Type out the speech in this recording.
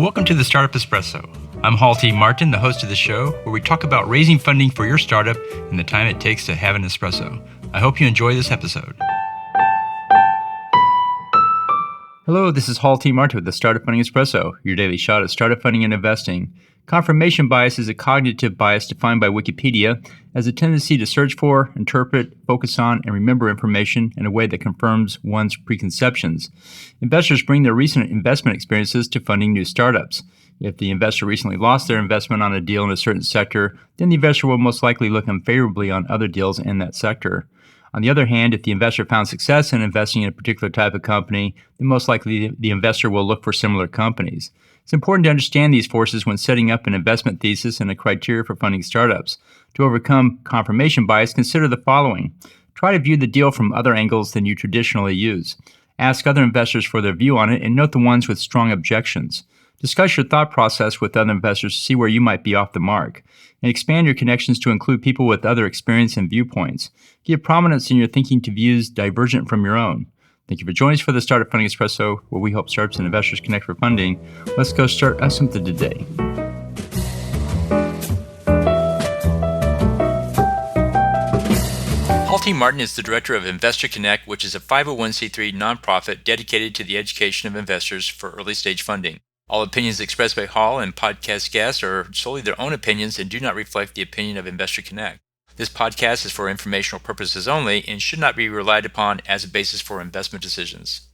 Welcome to the Startup Espresso. I'm Hall T. Martin, the host of the show, where we talk about raising funding for your startup and the time it takes to have an espresso. I hope you enjoy this episode. Hello, this is Hall T. Martin with the Startup Funding Espresso, your daily shot at startup funding and investing. Confirmation bias is a cognitive bias defined by Wikipedia as a tendency to search for, interpret, focus on, and remember information in a way that confirms one's preconceptions. Investors bring their recent investment experiences to funding new startups. If the investor recently lost their investment on a deal in a certain sector, then the investor will most likely look unfavorably on other deals in that sector. On the other hand, if the investor found success in investing in a particular type of company, then most likely the investor will look for similar companies. It's important to understand these forces when setting up an investment thesis and a criteria for funding startups. To overcome confirmation bias, consider the following. Try to view the deal from other angles than you traditionally use. Ask other investors for their view on it and note the ones with strong objections. Discuss your thought process with other investors to see where you might be off the mark. And expand your connections to include people with other experience and viewpoints. Give prominence in your thinking to views divergent from your own. Thank you for joining us for the Startup Funding Espresso, where we help startups and investors connect for funding. Let's go start something today. Hall T. Martin is the director of Investor Connect, which is a 501c3 nonprofit dedicated to the education of investors for early stage funding. All opinions expressed by Hall and podcast guests are solely their own opinions and do not reflect the opinion of Investor Connect. This podcast is for informational purposes only and should not be relied upon as a basis for investment decisions.